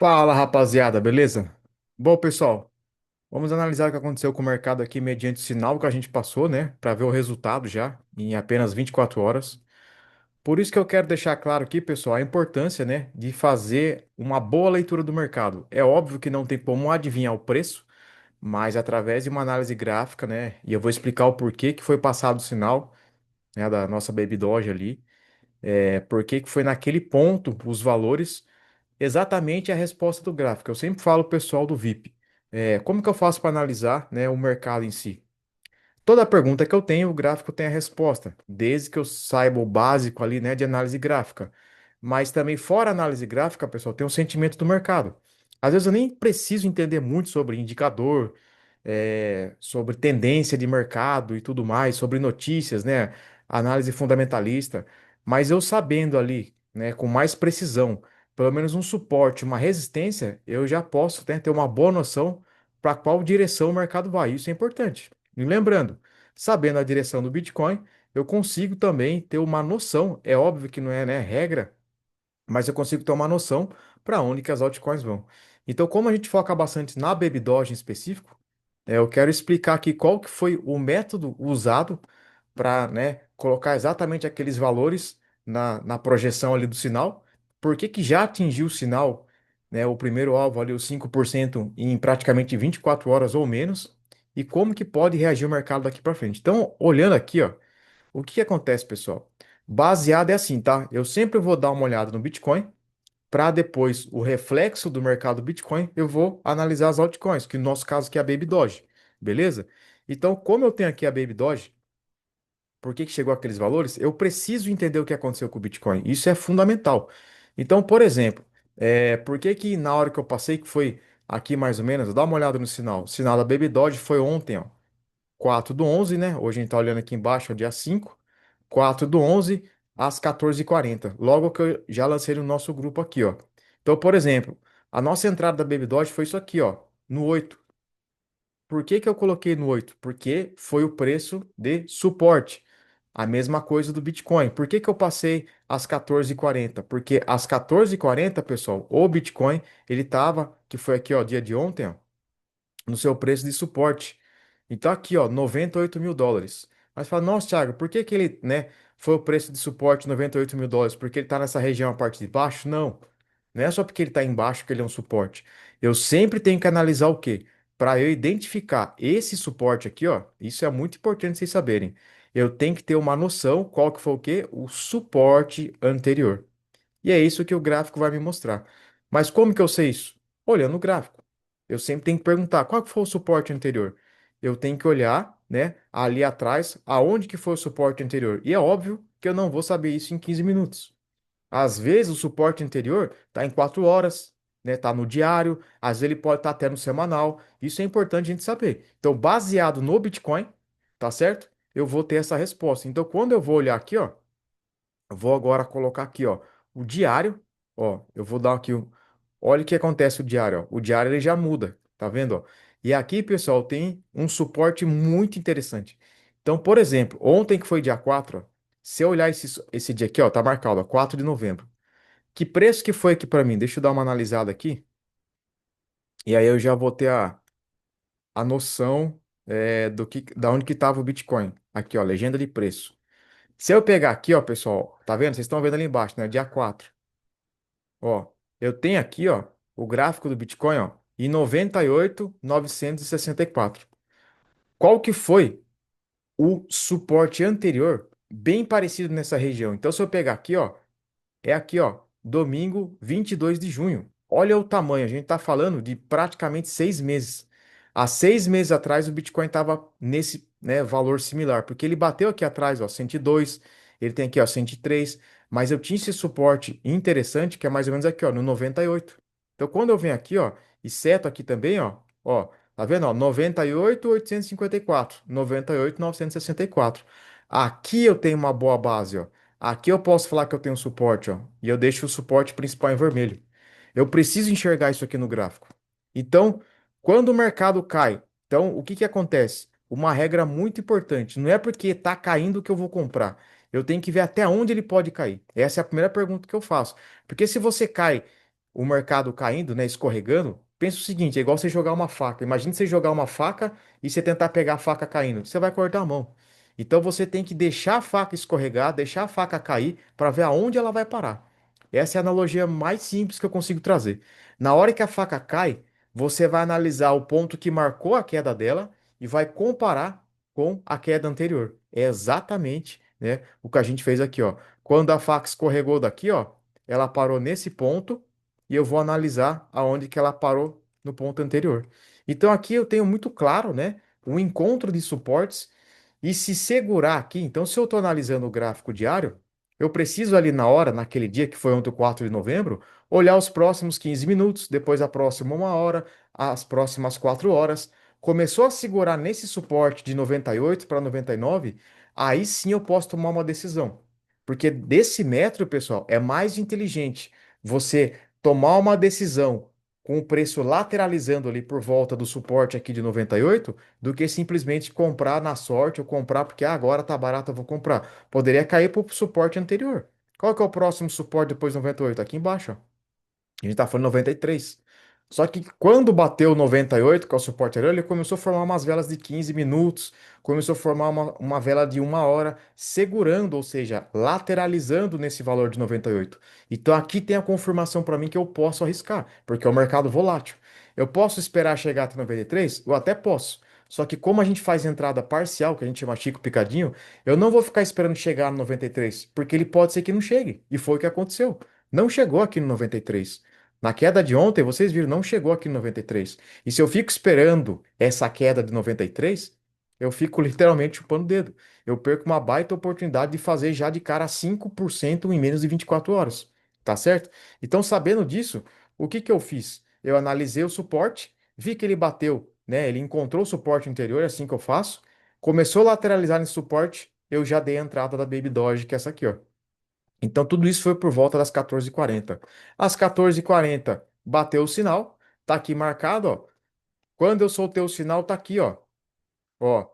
Fala, rapaziada, beleza? Bom, pessoal, vamos analisar o que aconteceu com o mercado aqui mediante o sinal que a gente passou, né, para ver o resultado já em apenas 24 horas. Por isso que eu quero deixar claro aqui, pessoal, a importância, né, de fazer uma boa leitura do mercado. É óbvio que não tem como adivinhar o preço, mas através de uma análise gráfica, né, e eu vou explicar o porquê que foi passado o sinal, né, da nossa Baby Doge ali, por que que foi naquele ponto os valores. Exatamente a resposta do gráfico. Eu sempre falo pro pessoal do VIP. Como que eu faço para analisar, né, o mercado em si? Toda pergunta que eu tenho, o gráfico tem a resposta, desde que eu saiba o básico ali, né, de análise gráfica. Mas também fora a análise gráfica, pessoal, tem o sentimento do mercado. Às vezes eu nem preciso entender muito sobre indicador, sobre tendência de mercado e tudo mais, sobre notícias, né, análise fundamentalista, mas eu sabendo ali, né, com mais precisão, pelo menos um suporte, uma resistência, eu já posso, né, ter uma boa noção para qual direção o mercado vai. Isso é importante. E lembrando, sabendo a direção do Bitcoin, eu consigo também ter uma noção. É óbvio que não é, né, regra, mas eu consigo ter uma noção para onde que as altcoins vão. Então, como a gente foca bastante na Baby Doge em específico, eu quero explicar aqui qual que foi o método usado para, né, colocar exatamente aqueles valores na projeção ali do sinal, por que que já atingiu o sinal, né, o primeiro alvo ali, os 5% em praticamente 24 horas ou menos, e como que pode reagir o mercado daqui para frente. Então, olhando aqui, ó, o que que acontece, pessoal? Baseado é assim, tá? Eu sempre vou dar uma olhada no Bitcoin, para depois o reflexo do mercado Bitcoin, eu vou analisar as altcoins, que no nosso caso aqui é a Baby Doge, beleza? Então, como eu tenho aqui a Baby Doge, por que que chegou aqueles valores? Eu preciso entender o que aconteceu com o Bitcoin. Isso é fundamental. Então, por exemplo, por que que na hora que eu passei, que foi aqui mais ou menos, dá uma olhada no sinal. O sinal da Baby Doge foi ontem, ó, 4 do 11, né? Hoje a gente tá olhando aqui embaixo, é o dia 5, 4 do 11 às 14h40. Logo que eu já lancei no nosso grupo aqui, ó. Então, por exemplo, a nossa entrada da Baby Doge foi isso aqui, ó, no 8. Por que que eu coloquei no 8? Porque foi o preço de suporte. A mesma coisa do Bitcoin. Por que que eu passei às 14h40? Porque às 14h40, pessoal, o Bitcoin, ele tava, que foi aqui, ó, dia de ontem, ó, no seu preço de suporte. Então aqui, ó, US$ 98.000. Mas fala, nossa, Thiago, por que que ele, né, foi o preço de suporte US$ 98.000? Porque ele está nessa região a parte de baixo? Não. Não é só porque ele está embaixo que ele é um suporte. Eu sempre tenho que analisar o quê? Para eu identificar esse suporte aqui, ó, isso é muito importante vocês saberem. Eu tenho que ter uma noção qual que foi o quê? O suporte anterior. E é isso que o gráfico vai me mostrar. Mas como que eu sei isso? Olhando o gráfico. Eu sempre tenho que perguntar qual que foi o suporte anterior. Eu tenho que olhar, né, ali atrás, aonde que foi o suporte anterior. E é óbvio que eu não vou saber isso em 15 minutos. Às vezes o suporte anterior está em 4 horas, né, tá no diário, às vezes ele pode estar até no semanal. Isso é importante a gente saber. Então, baseado no Bitcoin, tá certo? Eu vou ter essa resposta. Então, quando eu vou olhar aqui, ó, eu vou agora colocar aqui, ó, o diário. Ó, eu vou dar aqui o. Olha o que acontece o diário, ó. O diário ele já muda, tá vendo, ó? E aqui, pessoal, tem um suporte muito interessante. Então, por exemplo, ontem que foi dia 4, ó, se eu olhar esse dia aqui, ó, tá marcado, ó, 4 de novembro. Que preço que foi aqui para mim? Deixa eu dar uma analisada aqui. E aí eu já vou ter a noção da onde que estava o Bitcoin. Aqui, ó, legenda de preço. Se eu pegar aqui, ó, pessoal, tá vendo? Vocês estão vendo ali embaixo, né? Dia 4. Ó, eu tenho aqui, ó, o gráfico do Bitcoin, ó, em 98.964. Qual que foi o suporte anterior, bem parecido nessa região? Então, se eu pegar aqui, ó, é aqui, ó, domingo 22 de junho. Olha o tamanho, a gente está falando de praticamente 6 meses. Há 6 meses atrás o Bitcoin estava nesse, né, valor similar, porque ele bateu aqui atrás, ó, 102, ele tem aqui, ó, 103, mas eu tinha esse suporte interessante que é mais ou menos aqui, ó, no 98. Então quando eu venho aqui, ó, e seto aqui também, ó, tá vendo, ó, 98.854, 98.964. Aqui eu tenho uma boa base, ó. Aqui eu posso falar que eu tenho suporte, ó, e eu deixo o suporte principal em vermelho. Eu preciso enxergar isso aqui no gráfico. Então, quando o mercado cai, então o que que acontece? Uma regra muito importante, não é porque está caindo que eu vou comprar. Eu tenho que ver até onde ele pode cair. Essa é a primeira pergunta que eu faço. Porque se você cai o mercado caindo, né, escorregando, pensa o seguinte, é igual você jogar uma faca. Imagina você jogar uma faca e você tentar pegar a faca caindo, você vai cortar a mão. Então você tem que deixar a faca escorregar, deixar a faca cair para ver aonde ela vai parar. Essa é a analogia mais simples que eu consigo trazer. Na hora que a faca cai, você vai analisar o ponto que marcou a queda dela e vai comparar com a queda anterior. É exatamente, né, o que a gente fez aqui, ó. Quando a faca escorregou daqui, ó, ela parou nesse ponto e eu vou analisar aonde que ela parou no ponto anterior. Então aqui eu tenho muito claro, né, o encontro de suportes e se segurar aqui. Então, se eu estou analisando o gráfico diário, eu preciso ali na hora, naquele dia que foi ontem, o 4 de novembro, olhar os próximos 15 minutos, depois a próxima uma hora, as próximas 4 horas. Começou a segurar nesse suporte de 98 para 99, aí sim eu posso tomar uma decisão. Porque desse metro, pessoal, é mais inteligente você tomar uma decisão com o preço lateralizando ali por volta do suporte aqui de 98 do que simplesmente comprar na sorte ou comprar porque agora tá barato, eu vou comprar. Poderia cair para o suporte anterior. Qual que é o próximo suporte depois do 98? Aqui embaixo, ó. A gente tá falando 93. Só que quando bateu 98, que é o suporte anterior, ele começou a formar umas velas de 15 minutos, começou a formar uma vela de uma hora, segurando, ou seja, lateralizando nesse valor de 98. Então aqui tem a confirmação para mim que eu posso arriscar, porque é um mercado volátil. Eu posso esperar chegar até 93? Eu até posso. Só que como a gente faz entrada parcial, que a gente chama Chico Picadinho, eu não vou ficar esperando chegar no 93, porque ele pode ser que não chegue. E foi o que aconteceu. Não chegou aqui no 93. Na queda de ontem, vocês viram, não chegou aqui no 93. E se eu fico esperando essa queda de 93, eu fico literalmente chupando o dedo. Eu perco uma baita oportunidade de fazer já de cara 5% em menos de 24 horas. Tá certo? Então, sabendo disso, o que que eu fiz? Eu analisei o suporte, vi que ele bateu, né? Ele encontrou o suporte anterior, é assim que eu faço. Começou a lateralizar nesse suporte, eu já dei a entrada da Baby Doge, que é essa aqui, ó. Então, tudo isso foi por volta das 14h40. Às 14h40, bateu o sinal, tá aqui marcado, ó. Quando eu soltei o sinal, tá aqui, ó. Ó,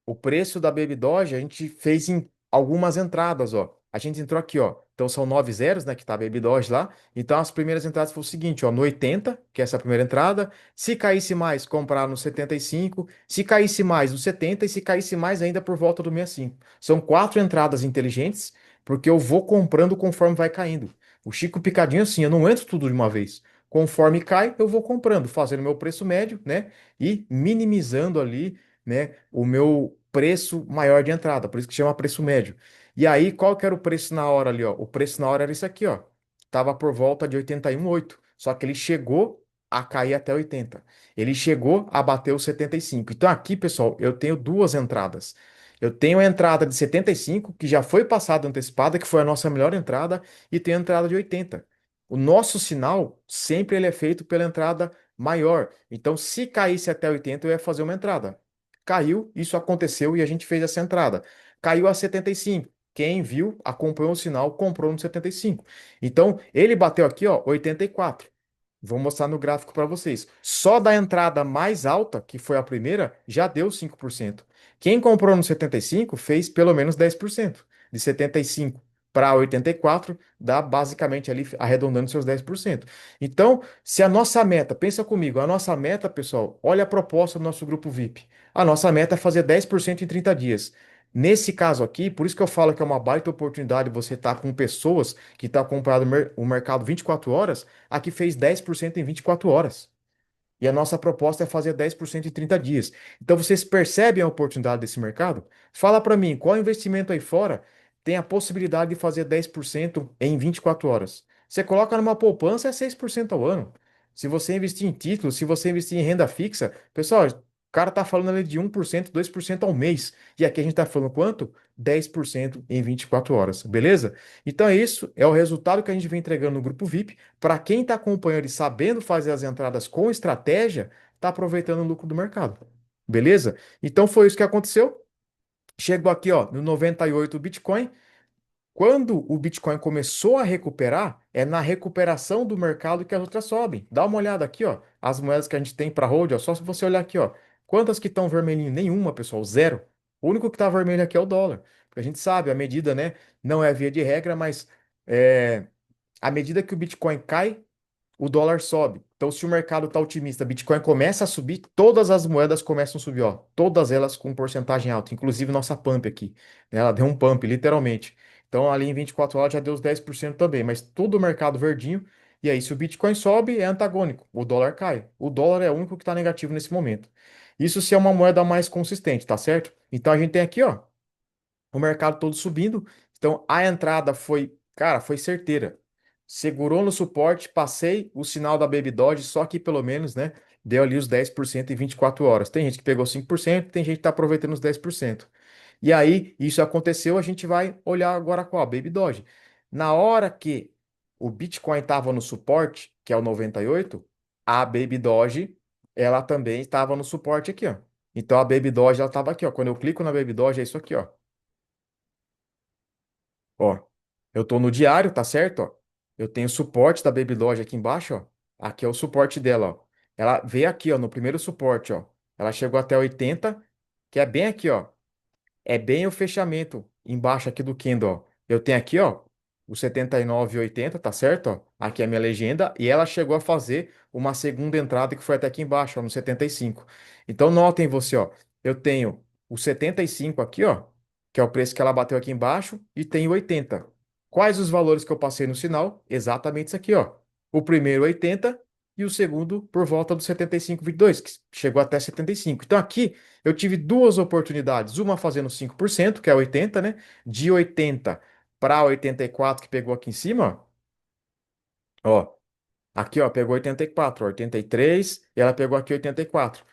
o preço da Baby Doge a gente fez em algumas entradas, ó. A gente entrou aqui, ó. Então são 9 zeros, né, que tá a Baby Doge lá. Então as primeiras entradas foi o seguinte, ó, no 80, que é essa primeira entrada. Se caísse mais, comprar no 75. Se caísse mais, no 70. E se caísse mais ainda por volta do 65. São quatro entradas inteligentes, porque eu vou comprando conforme vai caindo. O Chico Picadinho, assim, eu não entro tudo de uma vez. Conforme cai, eu vou comprando, fazendo meu preço médio, né? E minimizando ali, né, o meu preço maior de entrada, por isso que chama preço médio. E aí, qual que era o preço na hora ali, ó? O preço na hora era isso aqui, ó. Tava por volta de 81,8. Só que ele chegou a cair até 80. Ele chegou a bater os 75. Então aqui, pessoal, eu tenho duas entradas. Eu tenho a entrada de 75, que já foi passada antecipada, que foi a nossa melhor entrada, e tenho a entrada de 80. O nosso sinal sempre ele é feito pela entrada maior. Então, se caísse até 80, eu ia fazer uma entrada. Caiu, isso aconteceu e a gente fez essa entrada. Caiu a 75. Quem viu, acompanhou o sinal, comprou no 75. Então, ele bateu aqui, ó, 84. Vou mostrar no gráfico para vocês. Só da entrada mais alta, que foi a primeira, já deu 5%. Quem comprou no 75 fez pelo menos 10%. De 75 para 84, dá basicamente ali arredondando seus 10%. Então, se a nossa meta, pensa comigo, a nossa meta, pessoal, olha a proposta do nosso grupo VIP. A nossa meta é fazer 10% em 30 dias. Nesse caso aqui, por isso que eu falo que é uma baita oportunidade você estar com pessoas que estão comprando o mercado 24 horas, aqui fez 10% em 24 horas. E a nossa proposta é fazer 10% em 30 dias. Então vocês percebem a oportunidade desse mercado? Fala para mim, qual investimento aí fora tem a possibilidade de fazer 10% em 24 horas? Você coloca numa poupança é 6% ao ano. Se você investir em títulos, se você investir em renda fixa, pessoal, o cara tá falando ali de 1%, 2% ao mês. E aqui a gente tá falando quanto? 10% em 24 horas, beleza? Então é isso, é o resultado que a gente vem entregando no grupo VIP. Para quem está acompanhando e sabendo fazer as entradas com estratégia, está aproveitando o lucro do mercado. Beleza? Então foi isso que aconteceu. Chegou aqui, ó, no 98 o Bitcoin. Quando o Bitcoin começou a recuperar, é na recuperação do mercado que as outras sobem. Dá uma olhada aqui, ó, as moedas que a gente tem para hold, ó, só se você olhar aqui, ó, quantas que estão vermelhinho? Nenhuma, pessoal, zero. O único que está vermelho aqui é o dólar, porque a gente sabe, a medida, né, não é via de regra, mas é, à medida que o Bitcoin cai o dólar sobe. Então, se o mercado está otimista, Bitcoin começa a subir, todas as moedas começam a subir, ó. Todas elas com porcentagem alta, inclusive nossa pump aqui, né? Ela deu um pump, literalmente. Então, ali em 24 horas já deu os 10% também, mas todo o mercado verdinho. E aí, se o Bitcoin sobe, é antagônico, o dólar cai. O dólar é o único que está negativo nesse momento. Isso se é uma moeda mais consistente, tá certo? Então, a gente tem aqui, ó, o mercado todo subindo. Então a entrada foi, cara, foi certeira. Segurou no suporte, passei o sinal da Baby Doge, só que pelo menos, né, deu ali os 10% em 24 horas. Tem gente que pegou 5%, tem gente que está aproveitando os 10%. E aí, isso aconteceu, a gente vai olhar agora qual? A Baby Doge. Na hora que o Bitcoin estava no suporte, que é o 98, a Baby Doge, ela também estava no suporte aqui, ó. Então a Baby Doge, ela estava aqui, ó. Quando eu clico na Baby Doge, é isso aqui, ó. Ó, eu tô no diário, tá certo? Ó, eu tenho o suporte da Baby Doge aqui embaixo, ó. Aqui é o suporte dela, ó. Ela veio aqui, ó, no primeiro suporte, ó. Ela chegou até 80, que é bem aqui, ó. É bem o fechamento embaixo aqui do candle, ó. Eu tenho aqui, ó, o 79,80, tá certo? Ó. Aqui é a minha legenda. E ela chegou a fazer uma segunda entrada que foi até aqui embaixo, ó, no 75. Então, notem você, ó. Eu tenho o 75 aqui, ó, que é o preço que ela bateu aqui embaixo, e tenho 80. Quais os valores que eu passei no sinal? Exatamente isso aqui, ó. O primeiro 80 e o segundo por volta do 75,22, que chegou até 75. Então, aqui eu tive duas oportunidades, uma fazendo 5%, que é 80, né? De 80 para 84, que pegou aqui em cima, ó. Aqui, ó, pegou 84, 83, e ela pegou aqui 84.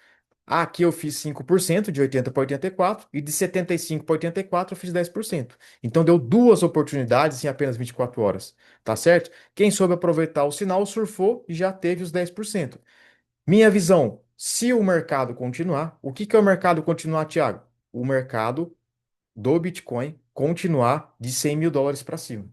Aqui eu fiz 5% de 80 para 84 e de 75 para 84 eu fiz 10%. Então deu duas oportunidades em apenas 24 horas, tá certo? Quem soube aproveitar o sinal surfou e já teve os 10%. Minha visão, se o mercado continuar, o que que é o mercado continuar, Thiago? O mercado do Bitcoin continuar de 100 mil dólares para cima.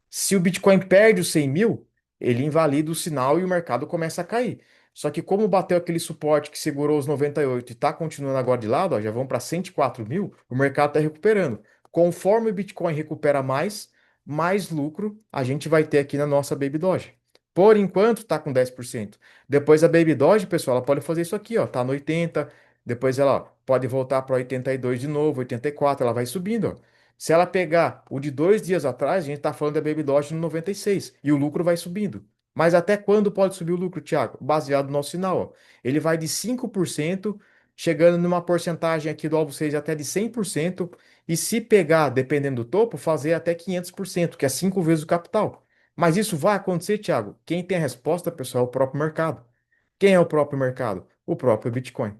Se o Bitcoin perde os 100 mil, ele invalida o sinal e o mercado começa a cair. Só que como bateu aquele suporte que segurou os 98 e está continuando agora de lado, ó, já vão para 104 mil, o mercado está recuperando. Conforme o Bitcoin recupera mais, mais lucro a gente vai ter aqui na nossa Baby Doge. Por enquanto está com 10%. Depois a Baby Doge, pessoal, ela pode fazer isso aqui, ó, tá no 80, depois ela ó, pode voltar para 82 de novo, 84, ela vai subindo, ó. Se ela pegar o de 2 dias atrás, a gente está falando da Baby Doge no 96 e o lucro vai subindo. Mas até quando pode subir o lucro, Thiago? Baseado no nosso sinal, ó. Ele vai de 5%, chegando numa porcentagem aqui do alvo 6 até de 100%, e se pegar, dependendo do topo, fazer até 500%, que é 5 vezes o capital. Mas isso vai acontecer, Thiago? Quem tem a resposta, pessoal, é o próprio mercado. Quem é o próprio mercado? O próprio Bitcoin.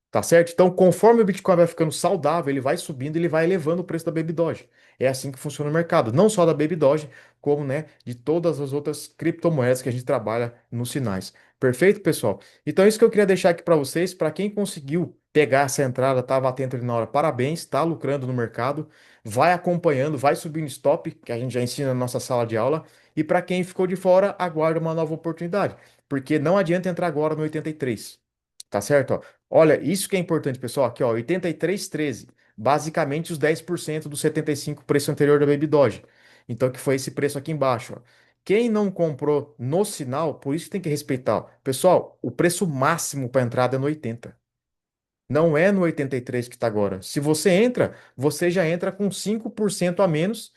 Tá certo? Então, conforme o Bitcoin vai ficando saudável, ele vai subindo, ele vai elevando o preço da Baby Doge. É assim que funciona o mercado, não só da Baby Doge, como, né, de todas as outras criptomoedas que a gente trabalha nos sinais. Perfeito, pessoal? Então, isso que eu queria deixar aqui para vocês, para quem conseguiu pegar essa entrada, estava atento ali na hora, parabéns, está lucrando no mercado, vai acompanhando, vai subindo stop, que a gente já ensina na nossa sala de aula, e para quem ficou de fora, aguarda uma nova oportunidade, porque não adianta entrar agora no 83. Tá certo? Ó? Olha, isso que é importante, pessoal. Aqui, ó, 83,13. Basicamente os 10% do 75 preço anterior da Baby Doge. Então, que foi esse preço aqui embaixo, ó. Quem não comprou no sinal, por isso que tem que respeitar, ó. Pessoal, o preço máximo para entrada é no 80. Não é no 83 que está agora. Se você entra, você já entra com 5% a menos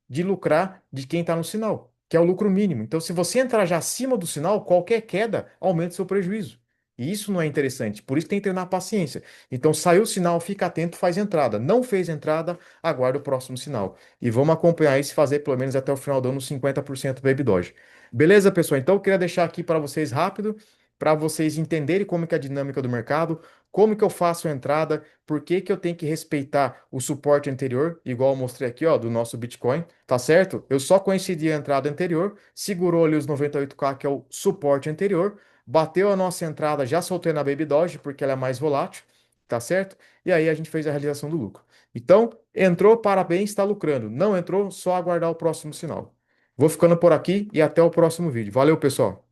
de lucrar de quem está no sinal, que é o lucro mínimo. Então, se você entrar já acima do sinal, qualquer queda aumenta o seu prejuízo. E isso não é interessante. Por isso tem que treinar paciência. Então, saiu o sinal, fica atento, faz entrada. Não fez entrada, aguarda o próximo sinal. E vamos acompanhar isso e fazer pelo menos até o final do ano 50% Baby Doge. Beleza, pessoal? Então, eu queria deixar aqui para vocês rápido, para vocês entenderem como que é a dinâmica do mercado. Como que eu faço a entrada? Por que que eu tenho que respeitar o suporte anterior, igual eu mostrei aqui, ó, do nosso Bitcoin, tá certo? Eu só coincidi a entrada anterior, segurou ali os 98K, que é o suporte anterior, bateu a nossa entrada, já soltei na Baby Doge, porque ela é mais volátil, tá certo? E aí a gente fez a realização do lucro. Então, entrou, parabéns, está lucrando. Não entrou, só aguardar o próximo sinal. Vou ficando por aqui e até o próximo vídeo. Valeu, pessoal!